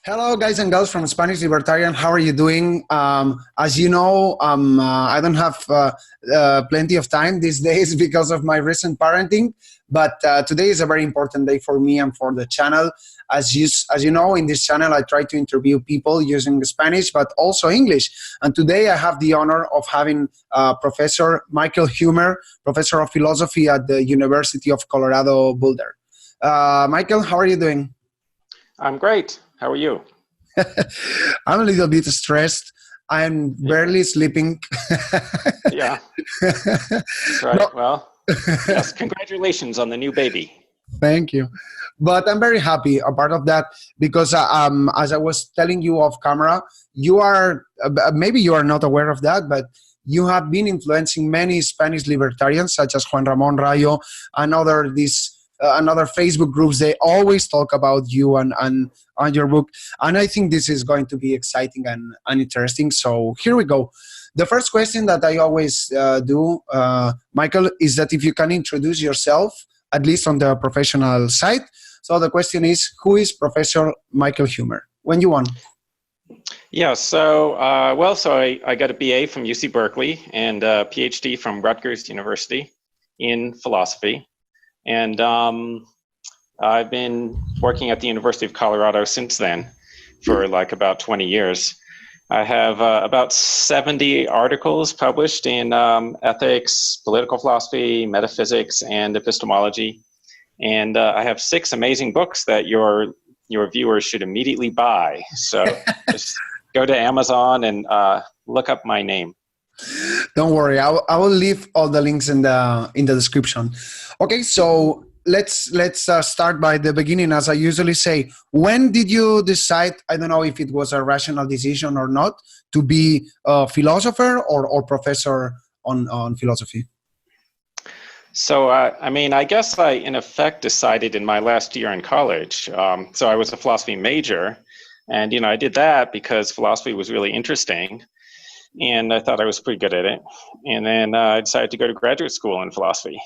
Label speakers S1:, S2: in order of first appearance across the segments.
S1: Hello, guys and girls from Spanish Libertarian. How are you doing? As you know, I don't have plenty of time these days because of my recent parenting, but today is a very important day for me and for the channel. As you know, in this channel, I try to interview people using Spanish, but also English. And today I have the honor of having Professor Michael Huemer, Professor of Philosophy at the University of Colorado Boulder. Michael, how are you doing?
S2: I'm great. How are you?
S1: I'm a little bit stressed. I'm barely sleeping.
S2: Yeah, that's right. No. Well, yes, congratulations on the new baby.
S1: Thank you. But I'm very happy a part of that because as I was telling you off camera, you are, maybe you are not aware of that, but you have been influencing many Spanish libertarians such as Juan Ramon Rayo and other Facebook groups. They always talk about you and on your book. And I think this is going to be exciting and interesting. So here we go. The first question that I always do, Michael, is that if you can introduce yourself, at least on the professional side. So the question is, who is Professor Michael Huemer? When you want.
S2: Yeah, so, I got a BA from UC Berkeley and a PhD from Rutgers University in philosophy. And I've been working at the University of Colorado since then for like about 20 years. I have about 70 articles published in ethics, political philosophy, metaphysics, and epistemology. And I have 6 amazing books that your viewers should immediately buy. So just go to Amazon and look up my name.
S1: Don't worry, I will leave all the links in the description. Okay, so let's start by the beginning, as I usually say. When did you decide? I don't know if it was a rational decision or not, to be a philosopher or professor on philosophy.
S2: So I guess I in effect decided in my last year in college. So I was a philosophy major, and I did that because philosophy was really interesting. And I thought I was pretty good at it. And then I decided to go to graduate school in philosophy.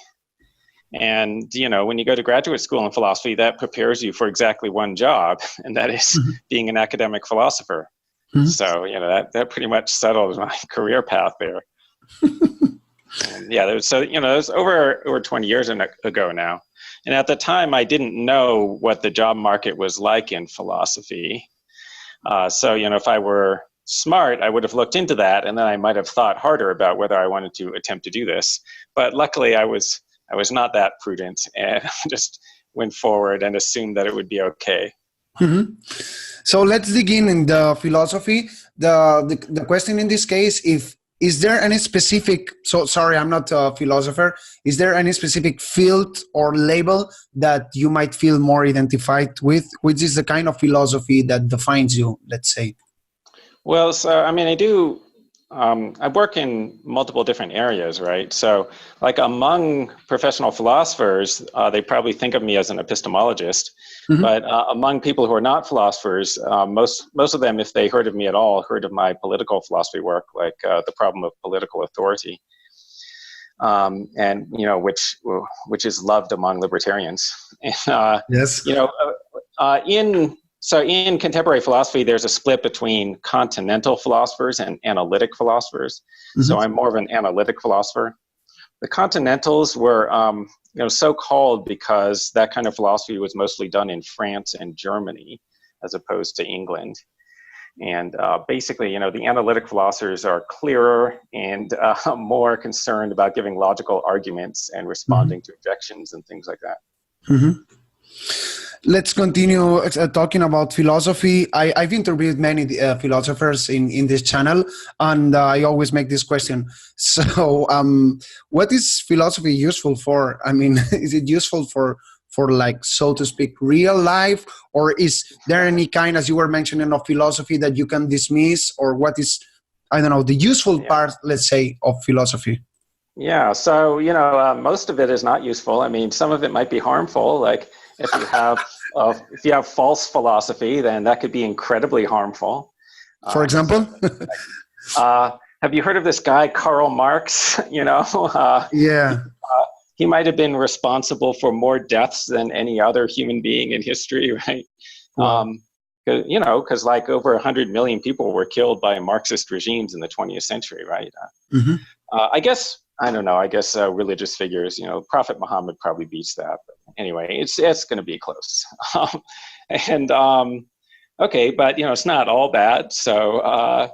S2: And, when you go to graduate school in philosophy, that prepares you for exactly one job, and that is being an academic philosopher. Mm-hmm. So, that pretty much settled my career path there. Yeah, it was over 20 years ago now. And at the time, I didn't know what the job market was like in philosophy. So, if I were smart, I would have looked into that, and then I might have thought harder about whether I wanted to attempt to do this. But luckily, I was not that prudent and just went forward and assumed that it would be okay.
S1: Mm-hmm. So let's dig in the philosophy. The question in this case, is there any specific, so sorry, I'm not a philosopher, is there any specific field or label that you might feel more identified with, which is the kind of philosophy that defines you, let's say?
S2: Well, so I work in multiple different areas, right? So like among professional philosophers, they probably think of me as an epistemologist, mm-hmm. But among people who are not philosophers, most of them, if they heard of me at all, heard of my political philosophy work, like The Problem of Political Authority, and which is loved among libertarians. And,
S1: yes.
S2: So in contemporary philosophy, there's a split between continental philosophers and analytic philosophers. Mm-hmm. So I'm more of an analytic philosopher. The continentals were, so called because that kind of philosophy was mostly done in France and Germany, as opposed to England. And basically, the analytic philosophers are clearer and more concerned about giving logical arguments and responding mm-hmm. to objections and things like that.
S1: Mm-hmm. Let's continue talking about philosophy. I've interviewed many philosophers in this channel, and I always make this question. So what is philosophy useful for? I mean, is it useful for like, so to speak, real life? Or is there any kind, as you were mentioning, of philosophy that you can dismiss? Or what is, I don't know, the useful part, let's say, of philosophy?
S2: Yeah, so, most of it is not useful. I mean, some of it might be harmful, like, if you have false philosophy, then that could be incredibly harmful.
S1: For example?
S2: Have you heard of this guy, Karl Marx?
S1: Yeah.
S2: He might have been responsible for more deaths than any other human being in history, right?
S1: Wow.
S2: because like over 100 million people were killed by Marxist regimes in the 20th century, right?
S1: Mm-hmm.
S2: I guess, I don't know, I guess religious figures, Prophet Muhammad probably beats that. But anyway, it's going to be close. Okay, but, it's not all bad. So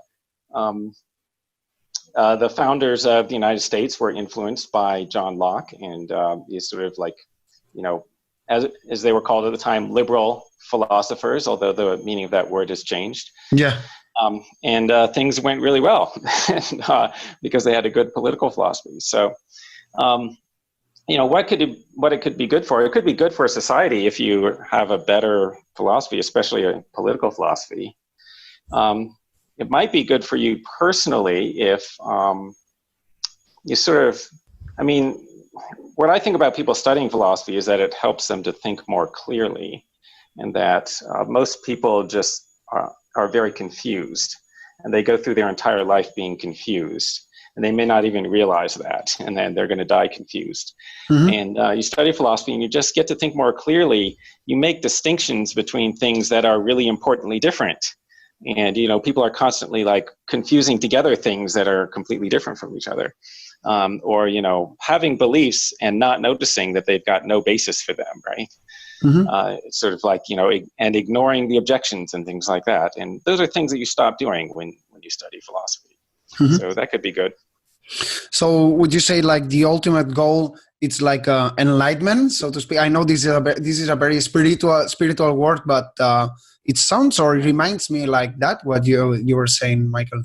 S2: the founders of the United States were influenced by John Locke and these sort of like, as they were called at the time, liberal philosophers, although the meaning of that word has changed.
S1: Yeah.
S2: And things went really well because they had a good political philosophy. So, what it could be good for? It could be good for a society if you have a better philosophy, especially a political philosophy. It might be good for you personally if you sort of, what I think about people studying philosophy is that it helps them to think more clearly, and that most people just are very confused, and they go through their entire life being confused, and they may not even realize that, and then they're going to die confused. Mm-hmm. And you study philosophy and you just get to think more clearly. You make distinctions between things that are really importantly different. And, people are constantly like confusing together things that are completely different from each other. Or, having beliefs and not noticing that they've got no basis for them, right? Mm-hmm. It's sort of like, and ignoring the objections and things like that. And those are things that you stop doing when you study philosophy. Mm-hmm. So that could be good.
S1: So would you say like the ultimate goal, it's like enlightenment, so to speak? I know this is a very spiritual word, but it sounds or it reminds me like that, what you were saying, Michael.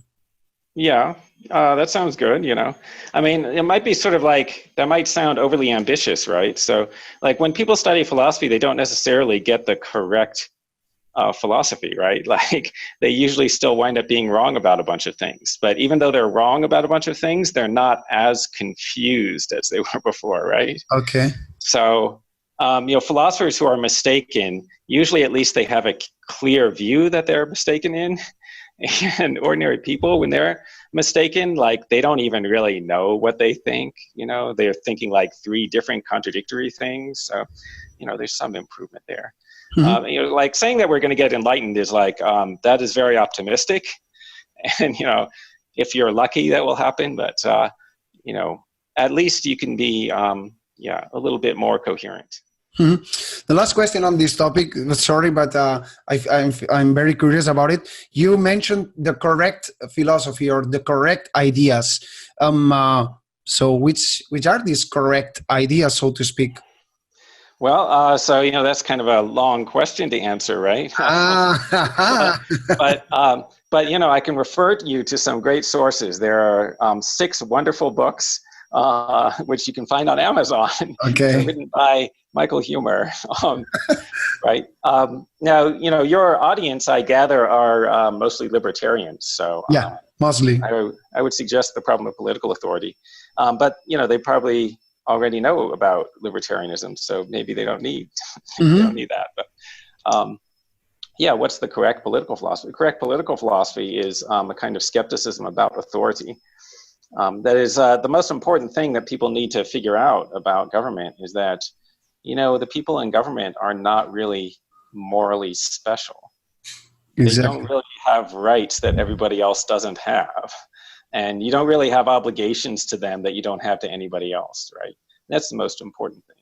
S2: Yeah, that sounds good, it might be sort of like, that might sound overly ambitious, right? So like when people study philosophy, they don't necessarily get the correct philosophy, right? Like they usually still wind up being wrong about a bunch of things. But even though they're wrong about a bunch of things, they're not as confused as they were before, right?
S1: Okay.
S2: So, philosophers who are mistaken, usually at least they have a clear view that they're mistaken in. And ordinary people, when they're mistaken, like they don't even really know what they think, they're thinking like three different contradictory things. So, there's some improvement there. Mm-hmm. Like saying that we're going to get enlightened is like, that is very optimistic. And, if you're lucky, that will happen. But, at least you can be, a little bit more coherent.
S1: Mm-hmm. The last question on this topic, sorry, but I'm very curious about it. You mentioned the correct philosophy or the correct ideas. So which are these correct ideas, so to speak?
S2: Well, so, that's kind of a long question to answer, right? But I can refer you to some great sources. There are 6 wonderful books, which you can find on Amazon.
S1: Okay.
S2: Written by Michael Huemer. Right. Now, your audience, I gather, are mostly libertarians. So
S1: yeah, mostly.
S2: I would suggest The Problem of Political Authority. But, they probably already know about libertarianism, so maybe they don't need
S1: mm-hmm.
S2: they don't need that. But what's the correct political philosophy? Correct political philosophy is a kind of skepticism about authority. That is the most important thing that people need to figure out about government is that, the people in government are not really morally special. Exactly. They don't really have rights that everybody else doesn't have. And you don't really have obligations to them that you don't have to anybody else, right? That's the most important thing.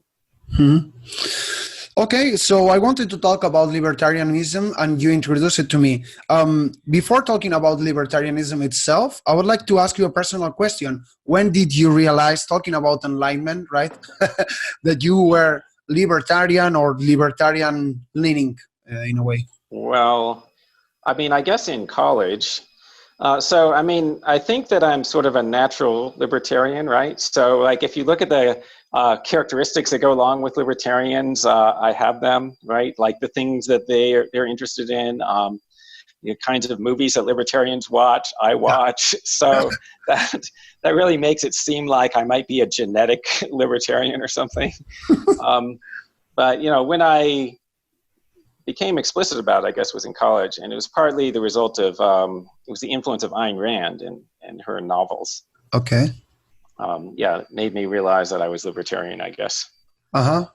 S1: Mm-hmm. Okay, so I wanted to talk about libertarianism, and you introduced it to me. Before talking about libertarianism itself, I would like to ask you a personal question. When did you realize, talking about enlightenment, right, that you were libertarian or libertarian leaning in a way?
S2: Well, I guess in college. I think that I'm sort of a natural libertarian, right? So like if you look at the characteristics that go along with libertarians, I have them, right? Like the things that they're interested in, the kinds of movies that libertarians watch, I watch. So that really makes it seem like I might be a genetic libertarian or something. But when I became explicit about it, I guess, was in college, and it was partly the result of it was the influence of Ayn Rand and her novels.
S1: Okay.
S2: It made me realize that I was libertarian, I guess.
S1: Uh-huh.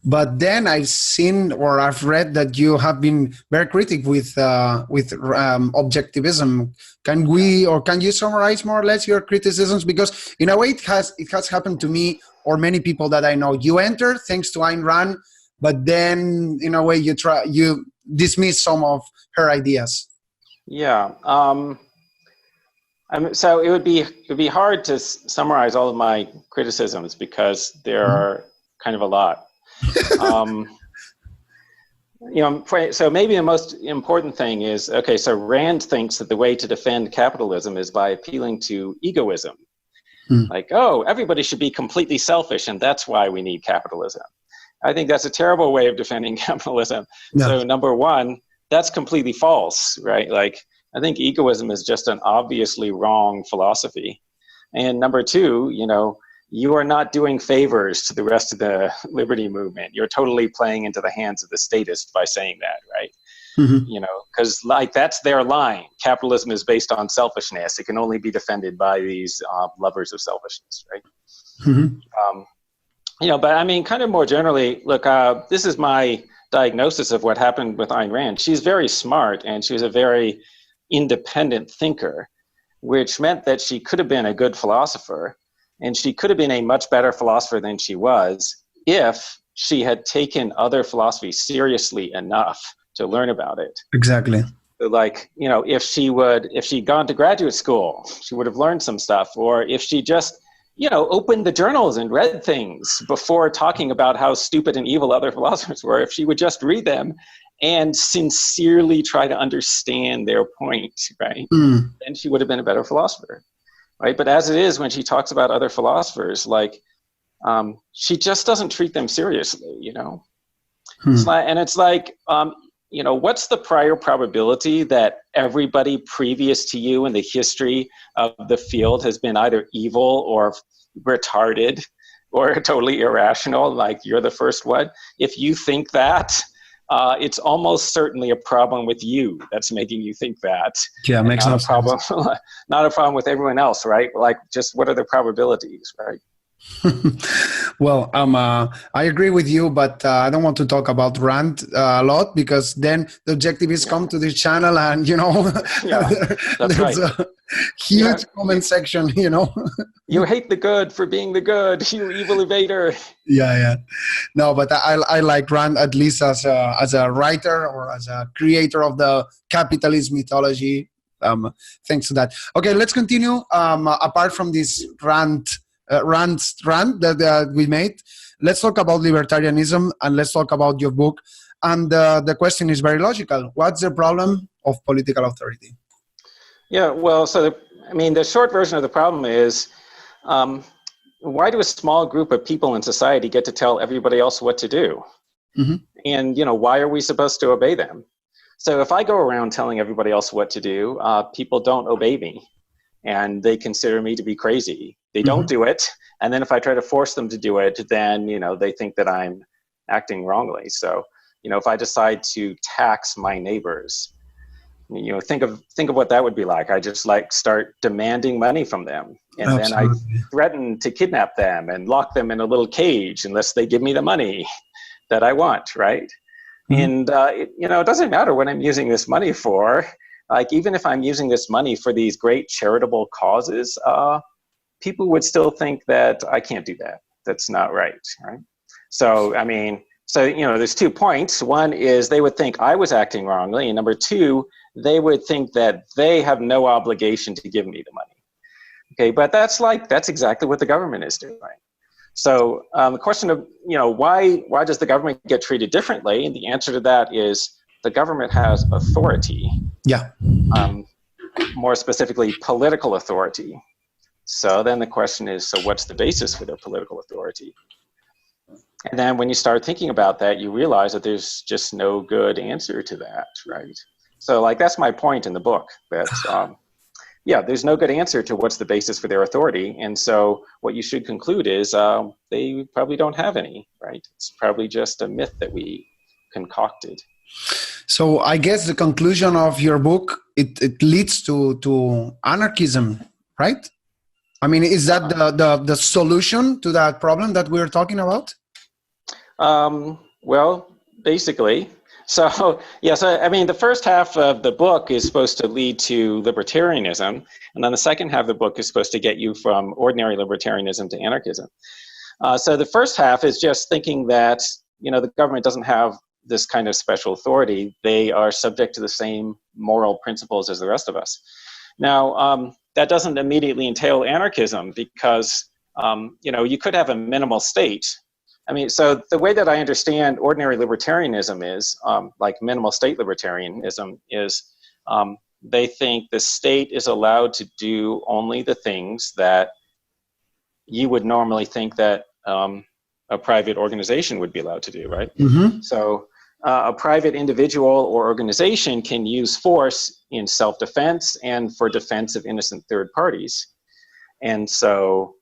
S1: But then I've seen or I've read that you have been very critical with objectivism. Can you summarize more or less your criticisms? Because in a way, it has happened to me or many people that I know. You enter thanks to Ayn Rand, but then in a way you dismiss some of her ideas.
S2: Yeah. So it would be hard to summarize all of my criticisms because there are kind of a lot. So maybe the most important thing is, okay, so Rand thinks that the way to defend capitalism is by appealing to egoism. Like, oh, everybody should be completely selfish, and that's why we need capitalism. I think that's a terrible way of defending capitalism. Yeah. So number one, that's completely false, right? Like, I think egoism is just an obviously wrong philosophy. And number two, you are not doing favors to the rest of the liberty movement. You're totally playing into the hands of the statists by saying that, right? Because that's their line. Capitalism is based on selfishness. It can only be defended by these lovers of selfishness, right? But I mean, kind of more generally, look, this is my diagnosis of what happened with Ayn Rand. She's very smart and she was a very independent thinker, which meant that she could have been a good philosopher. And she could have been a much better philosopher than she was if she had taken other philosophy seriously enough to learn about it.
S1: Exactly.
S2: Like, if she'd gone to graduate school, she would have learned some stuff. Or if she just, opened the journals and read things before talking about how stupid and evil other philosophers were, if she would just read them and sincerely try to understand their point, right? Then she would have been a better philosopher. Right, but as it is, when she talks about other philosophers, like she just doesn't treat them seriously, It's like, what's the prior probability that everybody previous to you in the history of the field has been either evil or retarded or totally irrational? Like you're the first one. If you think that, it's almost certainly a problem with you that's making you think that.
S1: Yeah, makes no
S2: problem. Not a problem with everyone else, right? Like, just what are the probabilities, right?
S1: Well, I agree with you, but I don't want to talk about Rand a lot because then the objectivists come to this channel and, there's
S2: right.
S1: a huge comment section,
S2: You hate the good for being the good, you evil evader.
S1: Yeah. No, but I like Rand at least as a writer or as a creator of the capitalist mythology. Thanks to that. Okay, let's continue. Apart from this rant that we made, let's talk about libertarianism and let's talk about your book. And the question is very logical. What's the problem of political authority?
S2: Yeah, well, the short version of the problem is, why do a small group of people in society get to tell everybody else what to do? And, why are we supposed to obey them? So if I go around telling everybody else what to do, people don't obey me and they consider me to be crazy. They don't do it. And then if I try to force them to do it, then, they think that I'm acting wrongly. So, if I decide to tax my neighbors, think of what that would be like. I just start demanding money from them. And Absolutely. Then I threaten to kidnap them and lock them in a little cage unless they give me the money that I want, right? And, it doesn't matter what I'm using this money for. Like, even if I'm using this money for these great charitable causes, people would still think that I can't do that. That's not right, right? So, there's 2 points. One is they would think I was acting wrongly. And number two, they would think that they have no obligation to give me the money. Okay, but that's exactly what the government is doing. So the question of, why does the government get treated differently? And the answer to that is the government has authority.
S1: Yeah.
S2: More specifically, political authority. So then the question is, so what's the basis for their political authority? And then when you start thinking about that, you realize that there's just no good answer to that, right? So that's my point in the book, that there's no good answer to what's the basis for their authority. And so what you should conclude is they probably don't have any, right? It's probably just a myth that we concocted.
S1: So I guess the conclusion of your book, it leads to anarchism, right? I mean, is that the solution to that problem that we're talking about?
S2: Well, basically. So, yes, I mean, the first half of the book is supposed to lead to libertarianism, and then the second half of the book is supposed to get you from ordinary libertarianism to anarchism. So the first half is just thinking that, the government doesn't have this kind of special authority. They are subject to the same moral principles as the rest of us. Now, that doesn't immediately entail anarchism because, you could have a minimal state. I mean, so the way that I understand ordinary libertarianism is, like minimal state libertarianism is, they think the state is allowed to do only the things that you would normally think that a private organization would be allowed to do, right?
S1: Mm-hmm.
S2: So a private individual or organization can use force in self-defense and for defense of innocent third parties. And so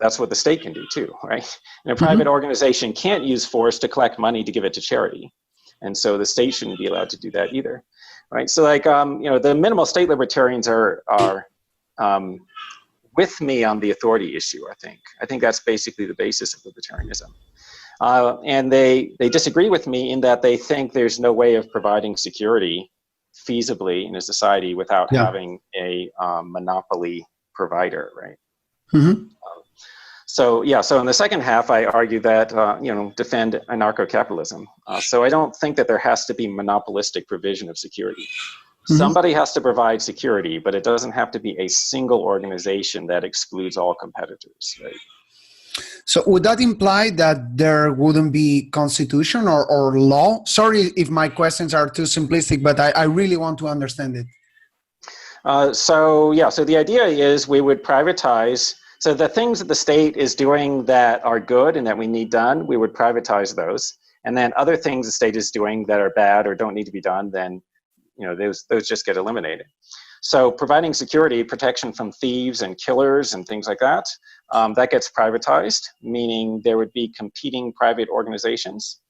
S2: that's what the state can do too, right? And a private organization can't use force to collect money to give it to charity. And so the state shouldn't be allowed to do that either, right? So like, the minimal state libertarians are with me on the authority issue, I think. I think that's basically the basis of libertarianism. And they disagree with me in that they think there's no way of providing security feasibly in a society without having a monopoly provider, right?
S1: Mm-hmm.
S2: So in the second half, I argue that, defend anarcho-capitalism. So I don't think that there has to be monopolistic provision of security. Mm-hmm. Somebody has to provide security, but it doesn't have to be a single organization that excludes all competitors, right?
S1: So would that imply that there wouldn't be constitution or law? Sorry if my questions are too simplistic, but I really want to understand it.
S2: So the idea is we would privatize. So the things that the state is doing that are good and that we need done, we would privatize those. And then other things the state is doing that are bad or don't need to be done, then those just get eliminated. So providing security, protection from thieves and killers and things like that, that gets privatized, meaning there would be competing private organizations.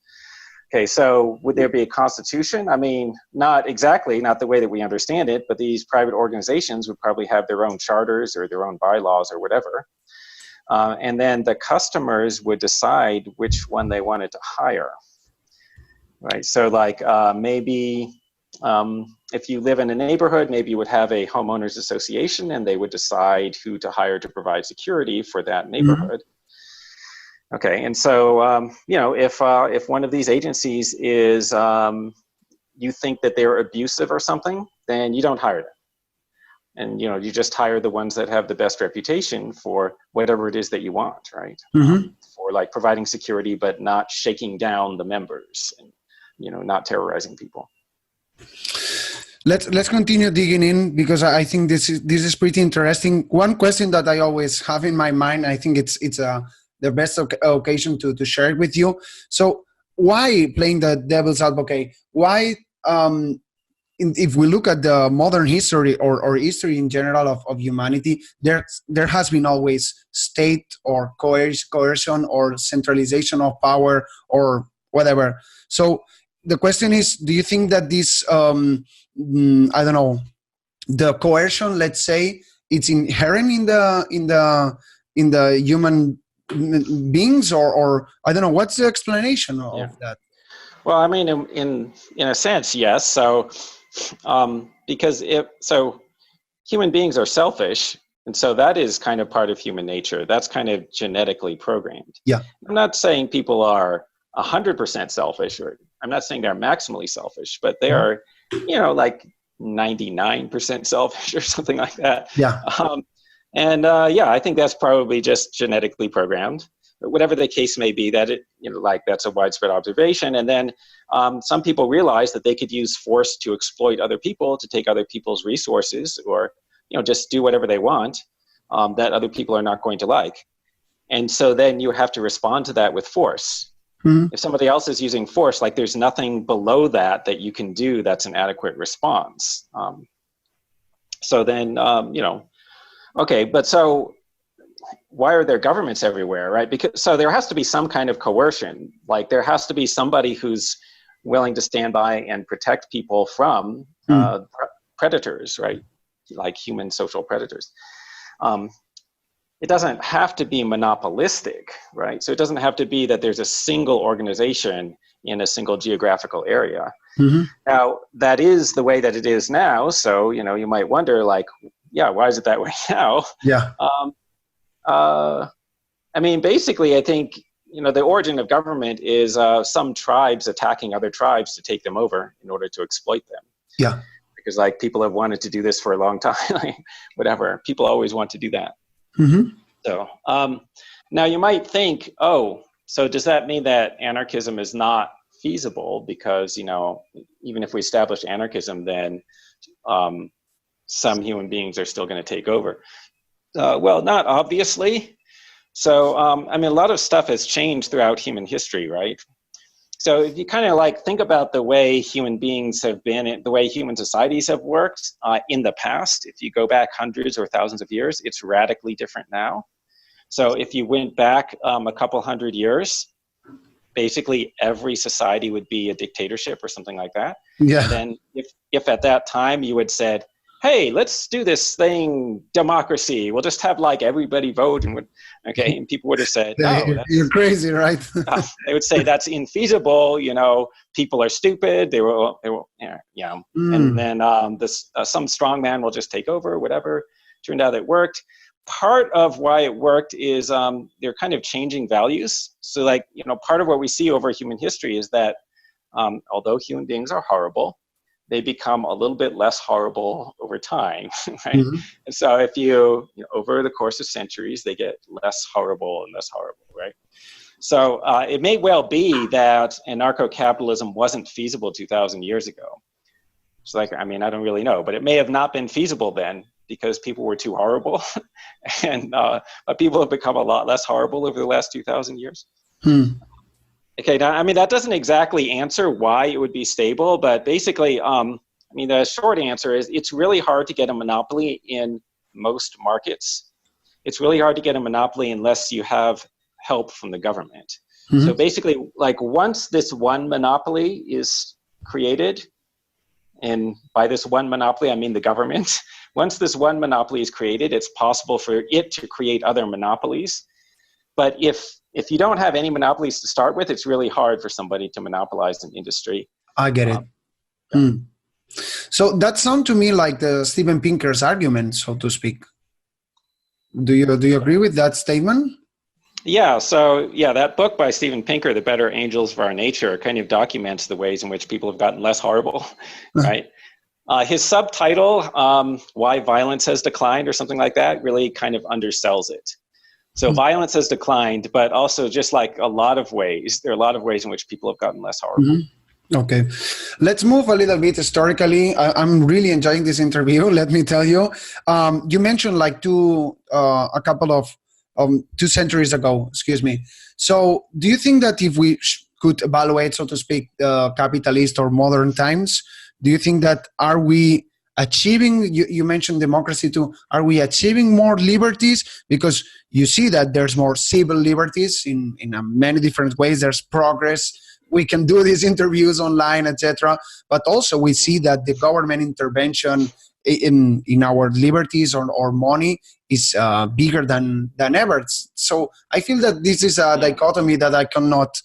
S2: Okay, so would there be a constitution? I mean, not exactly, not the way that we understand it, but these private organizations would probably have their own charters or their own bylaws or whatever. And then the customers would decide which one they wanted to hire, right? So like maybe if you live in a neighborhood, maybe you would have a homeowners association and they would decide who to hire to provide security for that neighborhood. Mm-hmm. Okay, and so, if one of these agencies is, you think that they're abusive or something, then you don't hire them. And, you just hire the ones that have the best reputation for whatever it is that you want, right? Mm-hmm. For like providing security, but not shaking down the members and, not terrorizing people.
S1: Let's continue digging in because I think this is pretty interesting. One question that I always have in my mind, I think it's the best occasion to share it with you. So why, playing the devil's advocate, why, if we look at the modern history or history in general of humanity, there has been always state or coercion or centralization of power or whatever. So the question is, do you think that this, the coercion, let's say, it's inherent in the human beings or I don't know, what's the explanation of that?
S2: Well, I mean, in a sense, yes. So because human beings are selfish, and so that is kind of part of human nature. That's kind of genetically programmed.
S1: Yeah.
S2: I'm not saying people are 100% selfish, or I'm not saying they're maximally selfish, but they are, like 99% selfish or something like that.
S1: Yeah.
S2: I think that's probably just genetically programmed. But whatever the case may be, that that's a widespread observation. And then some people realize that they could use force to exploit other people, to take other people's resources, or just do whatever they want that other people are not going to like. And so then you have to respond to that with force. Mm-hmm. If somebody else is using force, like there's nothing below that you can do that's an adequate response. So then, okay, but so why are there governments everywhere, right? So there has to be some kind of coercion. Like there has to be somebody who's willing to stand by and protect people from predators, right? Like human social predators. it doesn't have to be monopolistic, right? So it doesn't have to be that there's a single organization in a single geographical area.
S1: Mm-hmm.
S2: Now, that is the way that it is now. So, you might wonder, like, yeah, why is it that way now?
S1: Yeah.
S2: I mean, basically, I think, the origin of government is some tribes attacking other tribes to take them over in order to exploit them.
S1: Yeah.
S2: Because, like, people have wanted to do this for a long time, like, whatever. People always want to do that.
S1: Mm-hmm.
S2: So, now you might think, oh, so does that mean that anarchism is not feasible? Because, even if we establish anarchism, then some human beings are still going to take over. Well, not obviously. So, I mean, a lot of stuff has changed throughout human history, right? So if you kind of like think about the way human beings have been, the way human societies have worked in the past, if you go back hundreds or thousands of years, it's radically different now. So if you went back a couple hundred years, basically every society would be a dictatorship or something like that.
S1: Yeah.
S2: And then if at that time you had said, hey, let's do this thing, democracy, we'll just have like everybody vote, and and people would have said, no,
S1: you're crazy, right?
S2: They would say that's infeasible, people are stupid, they will and then some strong man will just take over, whatever. Turned out it worked. Part of why it worked is they're kind of changing values. So like, part of what we see over human history is that although human beings are horrible, they become a little bit less horrible over time, right? Mm-hmm. And so if over the course of centuries, they get less horrible and less horrible, right? So it may well be that anarcho-capitalism wasn't feasible 2,000 years ago. It's like, I mean, I don't really know, but it may have not been feasible then because people were too horrible. And but people have become a lot less horrible over the last 2,000 years. Okay, now, I mean, that doesn't exactly answer why it would be stable, but basically, the short answer is it's really hard to get a monopoly in most markets. It's really hard to get a monopoly unless you have help from the government. Mm-hmm. So basically, like once this one monopoly is created, and by this one monopoly, I mean the government, once this one monopoly is created, it's possible for it to create other monopolies. But if you don't have any monopolies to start with, it's really hard for somebody to monopolize an industry.
S1: I get it. So that sounds to me like the Steven Pinker's argument, so to speak. Do you agree with that statement?
S2: Yeah. So that book by Steven Pinker, The Better Angels of Our Nature, kind of documents the ways in which people have gotten less horrible, right? His subtitle, Why Violence Has Declined or something like that, really kind of undersells it. So violence has declined, but also just like a lot of ways, there are a lot of ways in which people have gotten less horrible.
S1: Mm-hmm. Okay. Let's move a little bit historically. I'm really enjoying this interview, let me tell you. You mentioned like two centuries ago, So do you think that if we could evaluate, so to speak, capitalist or modern times, do you think that are we achieving, you mentioned democracy too, are we achieving more liberties? Because you see that there's more civil liberties in many different ways. There's progress. We can do these interviews online, etc. But also we see that the government intervention in our liberties or money is bigger than ever. So I feel that this is a dichotomy that I cannot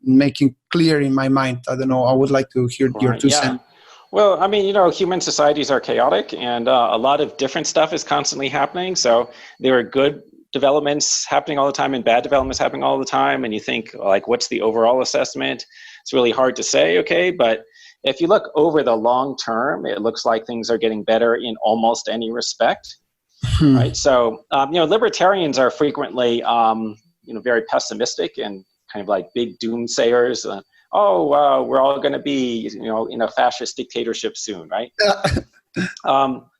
S1: make it clear in my mind. I don't know. I would like to hear your 2 cents.
S2: Well, I mean, human societies are chaotic, and a lot of different stuff is constantly happening. So there are good developments happening all the time and bad developments happening all the time. And you think, like, what's the overall assessment? It's really hard to say, okay? But if you look over the long term, it looks like things are getting better in almost any respect, right? So, libertarians are frequently, very pessimistic and kind of like big doomsayers. We're all going to be, in a fascist dictatorship soon, right?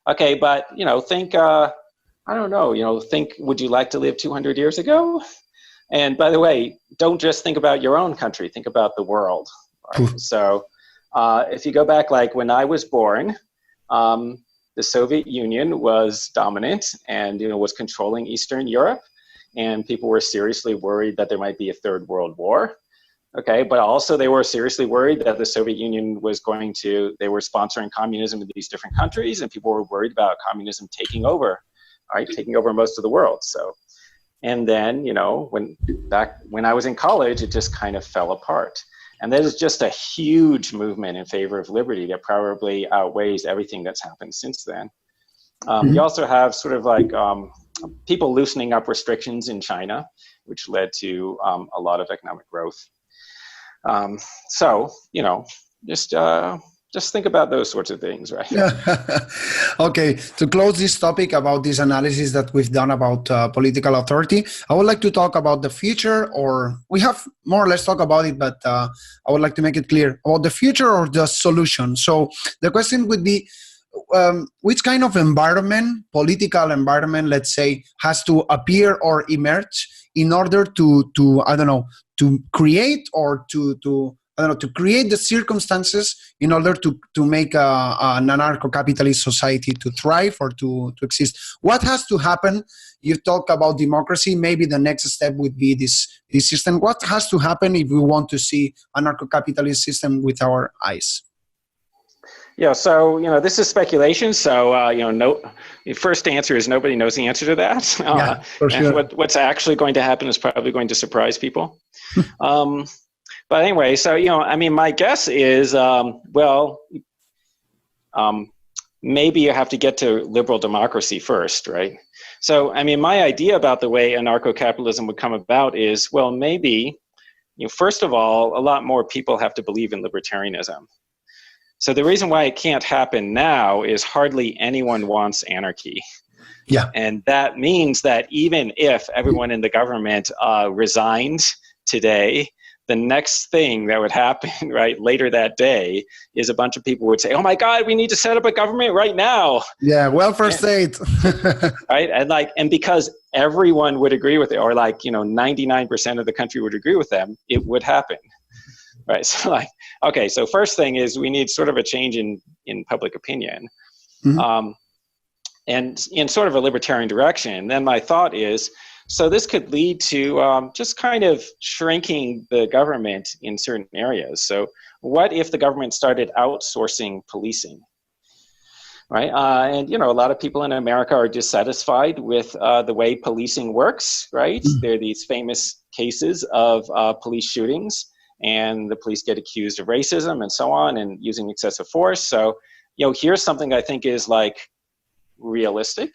S2: Okay, but, think, I don't know, think, would you like to live 200 years ago? And by the way, don't just think about your own country, think about the world. Right? So if you go back, like when I was born, the Soviet Union was dominant and, was controlling Eastern Europe. And people were seriously worried that there might be a third world war. Okay, but also they were seriously worried that the Soviet Union they were sponsoring communism in these different countries, and people were worried about communism taking over right, taking over most of the world. So, and then, you know, when I was in college, it just kind of fell apart. And that is just a huge movement in favor of liberty that probably outweighs everything that's happened since then. You also have sort of like people loosening up restrictions in China, which led to a lot of economic growth. So, you know, just think about those sorts of things, right?
S1: Okay, to close this topic about this analysis that we've done about political authority, I would like to talk about the future, or we have more or less talked about it, but I would like to make it clear about the future or the solution. So the question would be, which kind of environment, political environment, let's say, has to appear or emerge in order to I don't know, to create or to create the circumstances in order to make an anarcho-capitalist society to thrive or to exist? What has to happen? You talk about democracy. Maybe the next step would be this system. What has to happen if we want to see anarcho-capitalist system with our eyes?
S2: Yeah, so, you know, this is speculation. So, you know, the first answer is nobody knows the answer to that.
S1: Yeah, for sure.
S2: And what's actually going to happen is probably going to surprise people. But anyway, so, you know, I mean, my guess is, maybe you have to get to liberal democracy first, right? So, I mean, my idea about the way anarcho-capitalism would come about is, well, maybe, you know, first of all, a lot more people have to believe in libertarianism. So the reason why it can't happen now is hardly anyone wants anarchy.
S1: Yeah.
S2: And that means that even if everyone in the government resigned today, the next thing that would happen, right, later that day is a bunch of people would say, oh my God, we need to set up a government right now.
S1: Yeah, welfare state.
S2: Right, and because everyone would agree with it, or like, you know, 99% of the country would agree with them, it would happen. Right, so like, okay, so first thing is we need sort of a change in public opinion, and in sort of a libertarian direction. Then my thought is, so this could lead to just kind of shrinking the government in certain areas. So what if the government started outsourcing policing? Right, and you know, a lot of people in America are dissatisfied with the way policing works. Right, there are these famous cases of police shootings, and the police get accused of racism and so on, and using excessive force. So, you know, here's something I think is like realistic.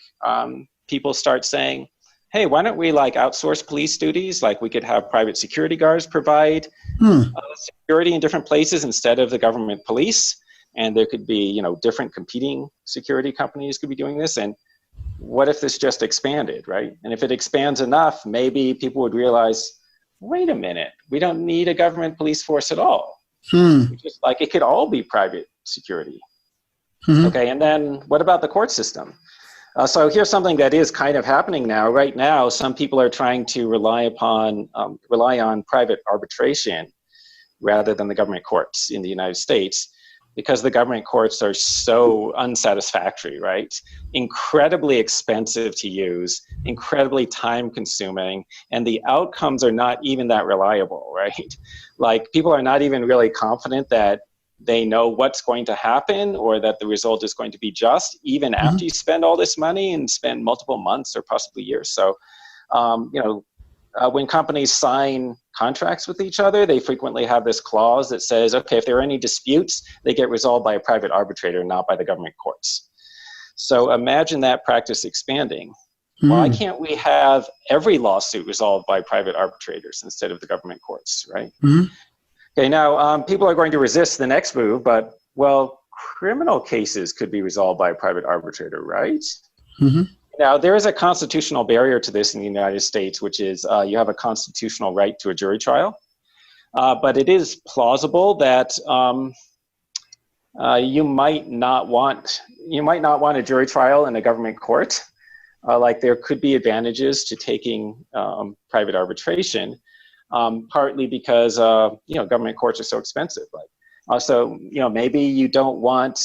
S2: People start saying, hey, why don't we like outsource police duties? Like we could have private security guards provide security in different places instead of the government police. And there could be, you know, different competing security companies could be doing this. And what if this just expanded, right? And if it expands enough, maybe people would realize, wait a minute, we don't need a government police force at all. We just, like, it could all be private security. Okay, and then what about the court system? So here's something that is kind of happening now. Right now, some people are trying to rely on private arbitration rather than the government courts in the United States, because the government courts are so unsatisfactory, right? Incredibly expensive to use, incredibly time consuming, and the outcomes are not even that reliable, right? Like, people are not even really confident that they know what's going to happen or that the result is going to be just, even after you spend all this money and spend multiple months or possibly years. So, you know, when companies sign contracts with each other, they frequently have this clause that says, okay, if there are any disputes, they get resolved by a private arbitrator, not by the government courts. So imagine that practice expanding. Why can't we have every lawsuit resolved by private arbitrators instead of the government courts, right? Okay, now people are going to resist the next move, but, well, criminal cases could be resolved by a private arbitrator, right? Now, there is a constitutional barrier to this in the United States, which is you have a constitutional right to a jury trial. But it is plausible that you might not want a jury trial in a government court. Like, there could be advantages to taking private arbitration, partly because you know, government courts are so expensive. Like, also, you know, maybe you don't want,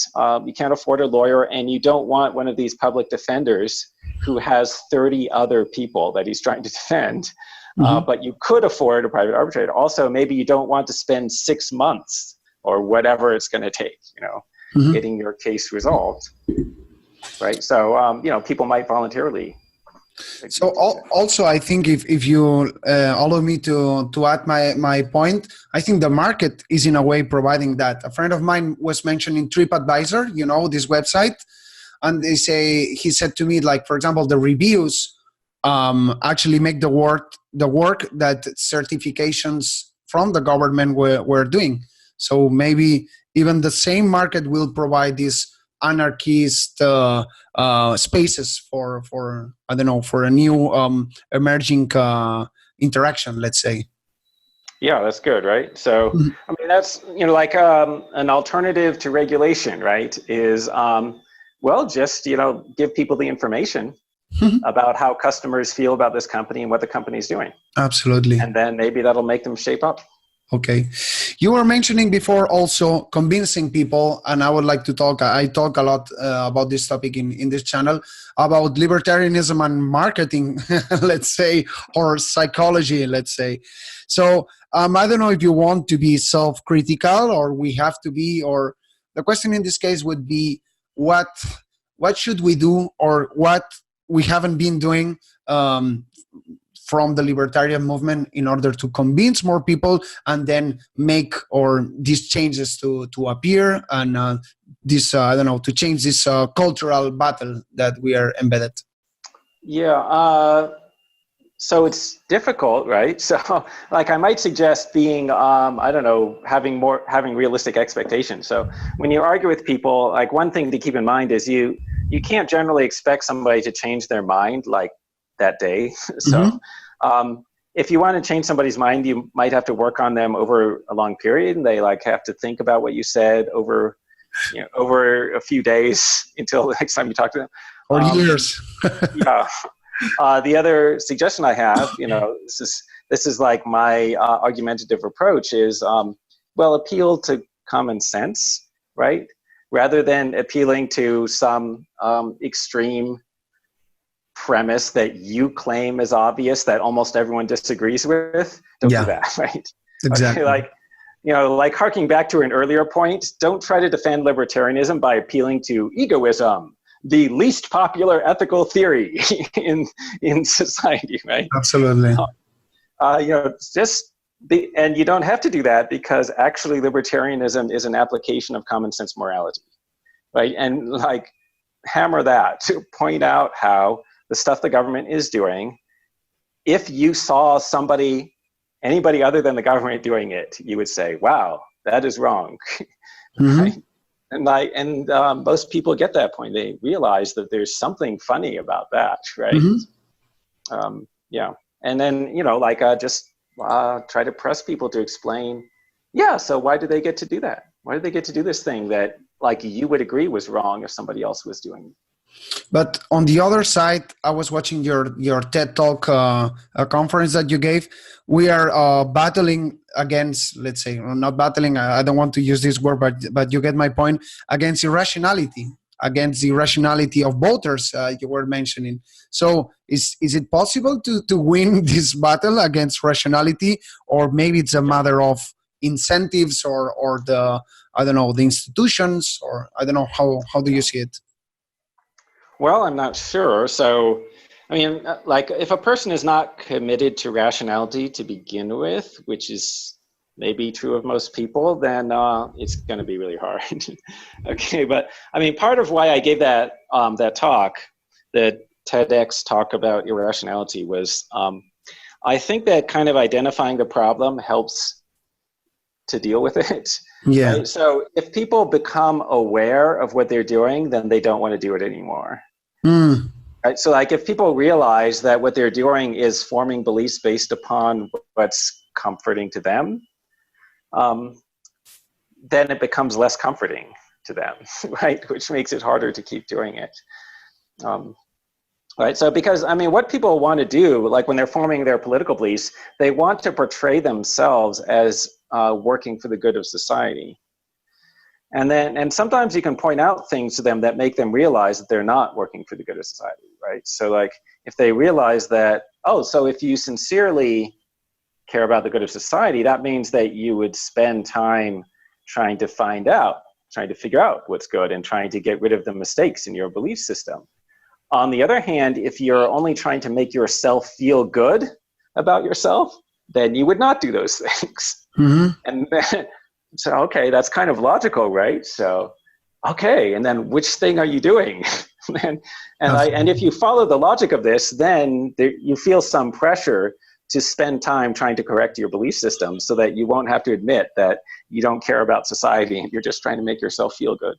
S2: you can't afford a lawyer, and you don't want one of these public defenders who has 30 other people that he's trying to defend, but you could afford a private arbitrator. Also, maybe you don't want to spend 6 months or whatever it's going to take, you know, getting your case resolved. right? So, people might voluntarily.
S1: So also, I think if you allow me to add my point, I think the market is in a way providing that. A friend of mine was mentioning TripAdvisor, this website, and he said to me, like, for example, the reviews actually make the work that certifications from the government were doing. So maybe even the same market will provide these anarchist spaces for I don't know, for a new emerging interaction, let's say.
S2: Yeah, that's good, right? So, I mean, that's, like an alternative to regulation, right? Is, just, give people the information about how customers feel about this company and what the company is doing.
S1: Absolutely.
S2: And then maybe that'll make them shape up.
S1: Okay. You were mentioning before also convincing people, and I would like to talk, I talk a lot about this topic in this channel, about libertarianism and marketing, let's say, or psychology, let's say. So I don't know if you want to be self-critical or we have to be, or the question in this case would be, what should we do, or what we haven't been doing from the libertarian movement in order to convince more people and then make these changes to appear and to change this cultural battle that we are embedded.
S2: Yeah, so it's difficult, right? So like I might suggest being, having realistic expectations. So when you argue with people, like one thing to keep in mind is you can't generally expect somebody to change their mind like that day. So if you want to change somebody's mind, you might have to work on them over a long period, and they have to think about what you said over a few days until the next time you talk to them.
S1: Or years.
S2: Yeah. The other suggestion I have, this is like my argumentative approach is, appeal to common sense, right? Rather than appealing to some extreme premise that you claim is obvious that almost everyone disagrees with. Don't do that, right?
S1: Exactly.
S2: Okay, like harking back to an earlier point, don't try to defend libertarianism by appealing to egoism, the least popular ethical theory in society, right?
S1: Absolutely.
S2: And you don't have to do that, because actually libertarianism is an application of common sense morality, right? And hammer that to point out how the stuff the government is doing, if you saw anybody other than the government doing it, you would say, wow, that is wrong. Right? And most people get that point. They realize that there's something funny about that, right? And then, just try to press people to explain, so why do they get to do that? Why do they get to do this thing that you would agree was wrong if somebody else was doing it?
S1: But on the other side, I was watching your TED Talk a conference that you gave. We are battling against, let's say, not battling, I don't want to use this word, but you get my point, against irrationality, against the irrationality of voters you were mentioning. So is it possible to win this battle against rationality, or maybe it's a matter of incentives or the institutions, or I don't know, how do you see it?
S2: Well, I'm not sure. So, I mean, if a person is not committed to rationality to begin with, which is maybe true of most people, then it's going to be really hard. Okay, but I mean, part of why I gave that talk, the TEDx talk about irrationality, was I think that kind of identifying the problem helps to deal with it.
S1: Yeah.
S2: Right? So if people become aware of what they're doing, then they don't want to do it anymore. Right? So if people realize that what they're doing is forming beliefs based upon what's comforting to them, then it becomes less comforting to them, right? Which makes it harder to keep doing it. Right? So because, I mean, what people want to do, when they're forming their political beliefs, they want to portray themselves as working for the good of society. And sometimes you can point out things to them that make them realize that they're not working for the good of society, right? So if they realize that, so if you sincerely care about the good of society, that means that you would spend time trying to find out trying to figure out what's good and trying to get rid of the mistakes in your belief system. On the other hand, if you're only trying to make yourself feel good about yourself, then you would not do those things.
S1: Mm-hmm.
S2: And then, so, okay, that's kind of logical, right? So, okay, and then which thing are you doing? and if you follow the logic of this, then you feel some pressure to spend time trying to correct your belief system so that you won't have to admit that you don't care about society and you're just trying to make yourself feel good.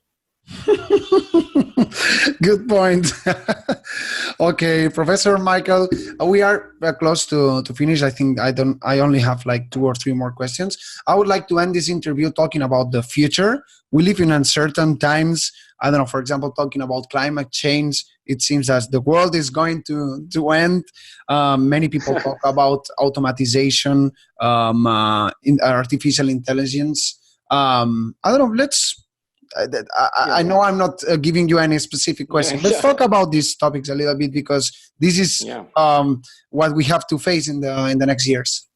S1: Good point. Okay, Professor Michael, we are close to finish. I think I only have like 2 or 3 more questions. I would like to end this interview talking about the future. We live in uncertain times. I don't know, for example, talking about climate change, it seems that the world is going to end. Many people talk about automatization, in artificial intelligence. I don't know, I know I'm not giving you any specific question. Let's talk about these topics a little bit, because this is what we have to face in the next years.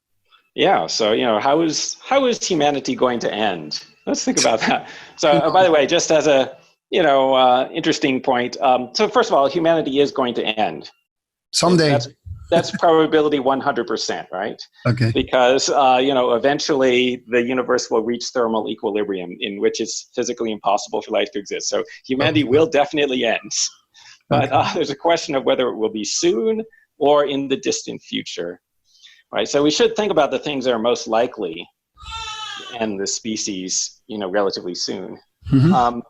S2: Yeah. So, how is humanity going to end? Let's think about that. So, by the way, just as a interesting point. So, first of all, humanity is going to end
S1: someday.
S2: That's probability 100%, right?
S1: Okay.
S2: Because eventually the universe will reach thermal equilibrium, in which it's physically impossible for life to exist. So humanity will definitely end. But there's a question of whether it will be soon or in the distant future, right? So we should think about the things that are most likely to end the species, relatively soon.
S1: Mm-hmm.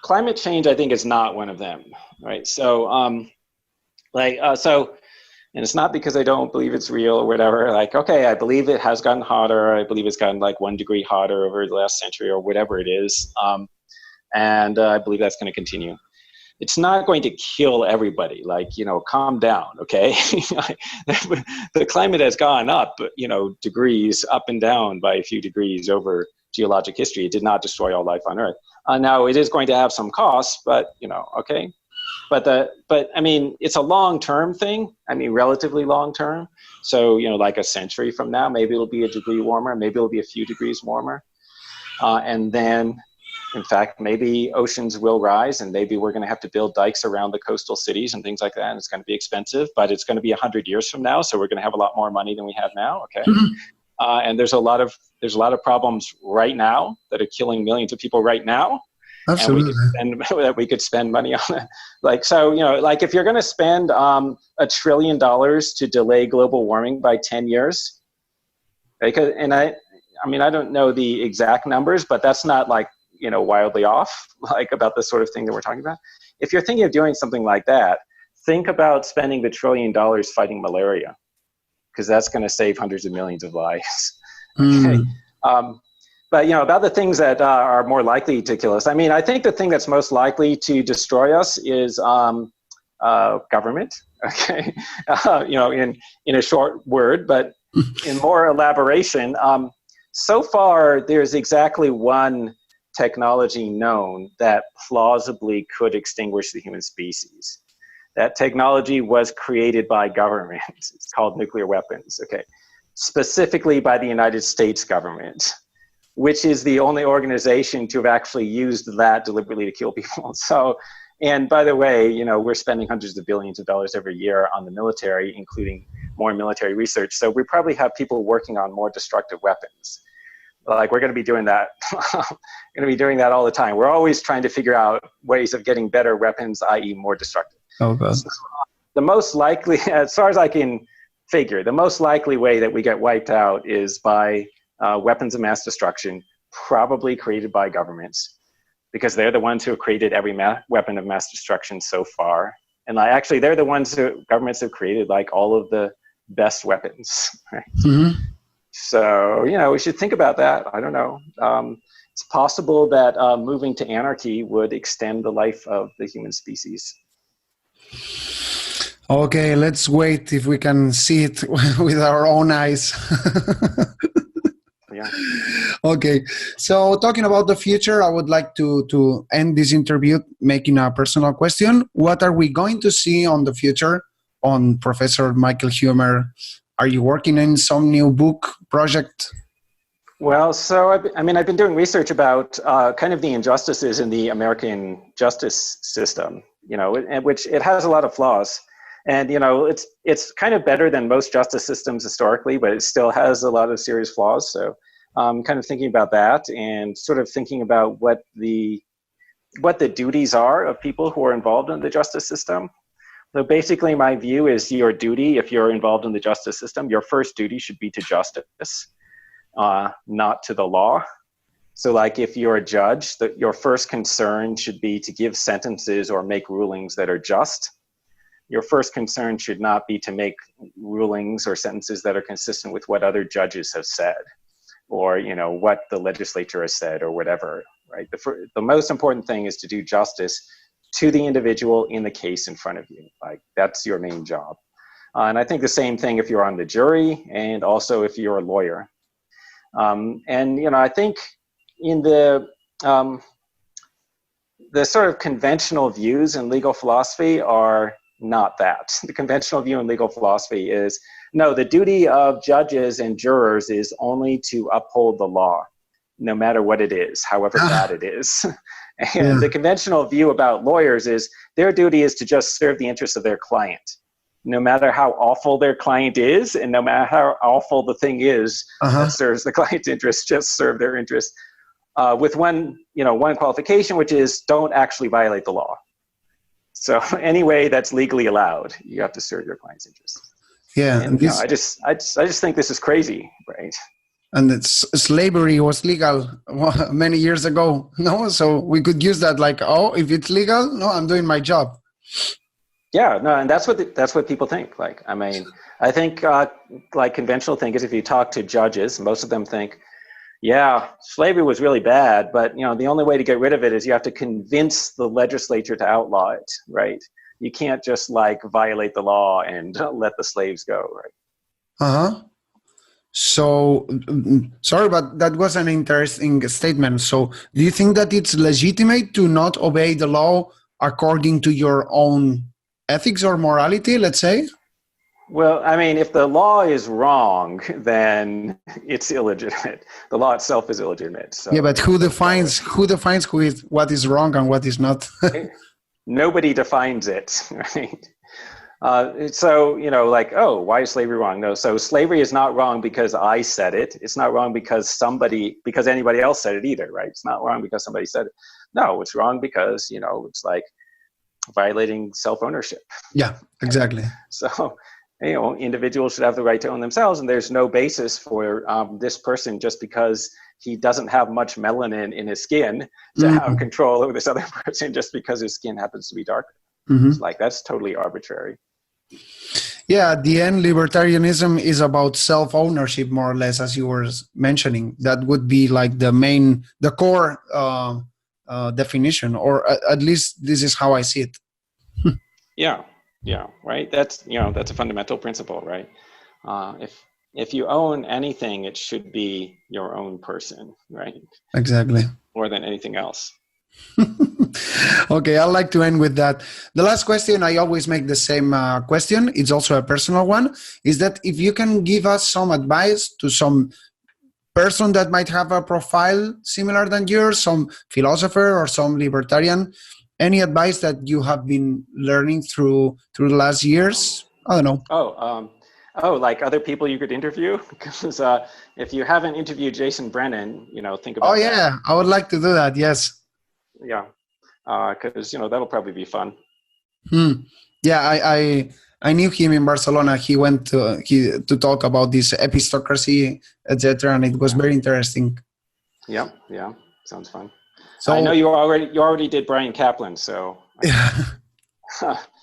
S2: Climate change, I think, is not one of them, right? So, and it's not because I don't believe it's real or whatever. Like, okay, I believe it has gotten hotter. I believe it's gotten like 1 degree hotter over the last century or whatever it is. And I believe that's going to continue. It's not going to kill everybody. Like, calm down, okay? The climate has gone up, degrees up and down by a few degrees over geologic history. It did not destroy all life on Earth. Now, it is going to have some costs, but, okay. But I mean, it's a long-term thing. I mean, relatively long-term. So, like a century from now, maybe it'll be a degree warmer. Maybe it'll be a few degrees warmer. And then, in fact, maybe oceans will rise, and maybe we're going to have to build dikes around the coastal cities and things like that. And it's going to be expensive, but it's going to be 100 years from now. So we're going to have a lot more money than we have now. Okay. Mm-hmm. And there's a lot of problems right now that are killing millions of people right now.
S1: Absolutely.
S2: And we could spend money on it. Like if you're going to spend $1 trillion to delay global warming by 10 years, because, and I don't know the exact numbers, but that's not like, wildly off, like about the sort of thing that we're talking about. If you're thinking of doing something like that, think about spending the $1 trillion fighting malaria, because that's going to save hundreds of millions of lives. Okay. But, about the things that are more likely to kill us, I think the thing that's most likely to destroy us is government, okay? In a short word, but in more elaboration, so far there's exactly one technology known that plausibly could extinguish the human species. That technology was created by government. It's called nuclear weapons, okay? Specifically by the United States government, which is the only organization to have actually used that deliberately to kill people. So, and by the way, we're spending hundreds of billions of dollars every year on the military, including more military research. So we probably have people working on more destructive weapons. Like, we're going to be doing that. Going to be doing that all the time. We're always trying to figure out ways of getting better weapons, i.e. more destructive.
S1: Oh, God.
S2: So, the most likely, as far as I can figure, the most likely way that we get wiped out is by weapons of mass destruction, probably created by governments, because they're the ones who have created every weapon of mass destruction so far. And actually, they're the ones governments have created like all of the best weapons. Right? Mm-hmm. So, we should think about that. I don't know. It's possible that moving to anarchy would extend the life of the human species.
S1: Okay, let's wait if we can see it with our own eyes.
S2: Yeah.
S1: Okay, so talking about the future, I would like to end this interview making a personal question. What are we going to see on the future on Professor Michael Huemer? Are you working in some new book project?
S2: Well, so I've been doing research about kind of the injustices in the American justice system, which it has a lot of flaws. And, it's kind of better than most justice systems historically, but it still has a lot of serious flaws. So I'm kind of thinking about that and sort of thinking about what the duties are of people who are involved in the justice system. So basically my view is your duty, if you're involved in the justice system, your first duty should be to justice, not to the law. So like if you're a judge, your first concern should be to give sentences or make rulings that are just. Your first concern should not be to make rulings or sentences that are consistent with what other judges have said, or what the legislature has said, or whatever. Right. The most important thing is to do justice to the individual in the case in front of you. Like that's your main job. And I think the same thing if you're on the jury, and also if you're a lawyer. I think in the sort of conventional views in legal philosophy are not that. The conventional view in legal philosophy is, no, the duty of judges and jurors is only to uphold the law, no matter what it is, however bad it is. And the conventional view about lawyers is their duty is to just serve the interests of their client, no matter how awful their client is, and no matter how awful the thing is that serves the client's interests, just serve their interests. With one qualification, which is don't actually violate the law. So any way that's legally allowed, you have to serve your client's interests.
S1: Yeah,
S2: and I just think this is crazy, right?
S1: And slavery was legal many years ago, no? So we could use that like, oh, if it's legal, no, I'm doing my job.
S2: Yeah, no, and that's what people think. Like, I think like conventional thinkers, if you talk to judges, most of them think, yeah, slavery was really bad, but the only way to get rid of it is you have to convince the legislature to outlaw it, right? You can't just like violate the law and let the slaves go, right?
S1: So, sorry, but that was an interesting statement. So, do you think that it's legitimate to not obey the law according to your own ethics or morality, let's say?
S2: Well, if the law is wrong, then it's illegitimate. The law itself is illegitimate. So
S1: yeah, but who defines what is wrong and what is not?
S2: Nobody defines it, right? So, like, oh, why is slavery wrong? No, so slavery is not wrong because I said it. It's not wrong because anybody else said it either, right? It's not wrong because somebody said it. No, it's wrong because, it's like violating self-ownership.
S1: Yeah, exactly.
S2: So, individuals should have the right to own themselves, and there's no basis for this person just because he doesn't have much melanin in his skin to have control over this other person just because his skin happens to be darker. It's like, that's totally arbitrary.
S1: Yeah, at the end, libertarianism is about self-ownership, more or less, as you were mentioning. That would be like the core definition, or at least this is how I see it.
S2: Yeah, right. That's a fundamental principle, right? If you own anything, it should be your own person, right?
S1: Exactly.
S2: More than anything else.
S1: Okay, I'd like to end with that. The last question, I always make the same question. It's also a personal one. Is that if you can give us some advice to some person that might have a profile similar than yours, some philosopher or some libertarian, any advice that you have been learning through the last years? I don't know.
S2: Like other people you could interview? Because if you haven't interviewed Jason Brennan, think about that.
S1: Oh yeah, I would like to do that, yes.
S2: Yeah, because that'll probably be fun.
S1: Yeah, I knew him in Barcelona. He went to talk about this epistocracy, etc., and it was very interesting.
S2: Yeah, sounds fun.
S1: So
S2: I know you already did Brian Kaplan, so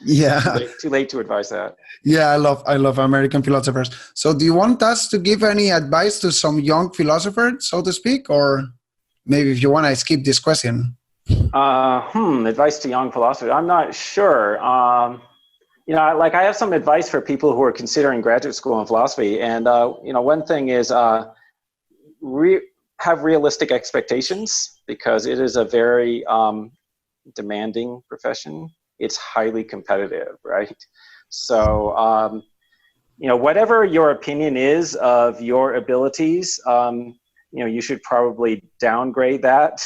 S1: yeah,
S2: too late to advise that.
S1: Yeah, I love American philosophers. So do you want us to give any advice to some young philosophers, so to speak, or maybe if you want, I skip this question.
S2: Advice to young philosophers. I'm not sure. Like I have some advice for people who are considering graduate school in philosophy. And, one thing is have realistic expectations, because it is a very demanding profession. It's highly competitive, right? So, whatever your opinion is of your abilities, you should probably downgrade that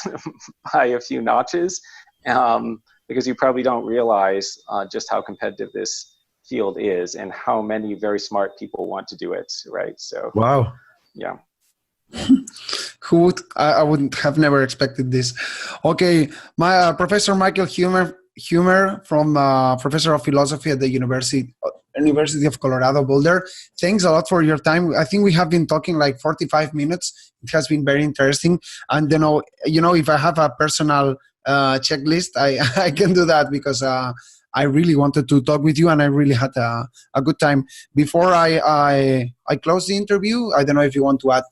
S2: by a few notches, because you probably don't realize just how competitive this field is and how many very smart people want to do it, right? So,
S1: wow.
S2: Yeah.
S1: Who would, I wouldn't have never expected this. Okay, my Professor Michael Huemer from Professor of Philosophy at the University of Colorado Boulder. Thanks a lot for your time. I think we have been talking like 45 minutes. It has been very interesting. And if I have a personal checklist, I can do that because I really wanted to talk with you and I really had a good time. Before I close the interview, I don't know if you want to add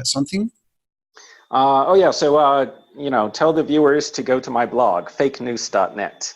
S1: something.
S2: So tell the viewers to go to my blog, fakenews.net.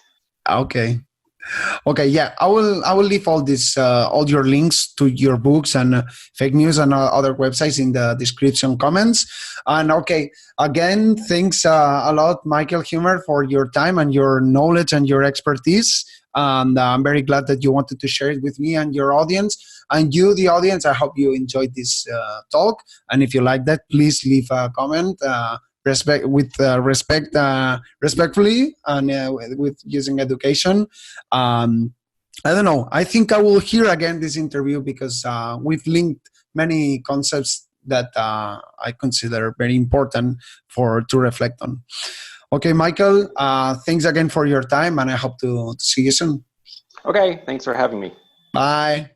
S1: Okay, yeah, I will leave all this, all your links to your books and fake news and other websites in the description comments. And okay, again, thanks a lot, Michael Huemer, for your time and your knowledge and your expertise. And I'm very glad that you wanted to share it with me and your audience. And you, the audience, I hope you enjoyed this talk. And if you like that, please leave a comment. Respectfully and with using education. I don't know. I think I will hear again this interview because we've linked many concepts that I consider very important to reflect on. Okay, Michael, thanks again for your time, and I hope to see you soon.
S2: Okay, thanks for having me.
S1: Bye.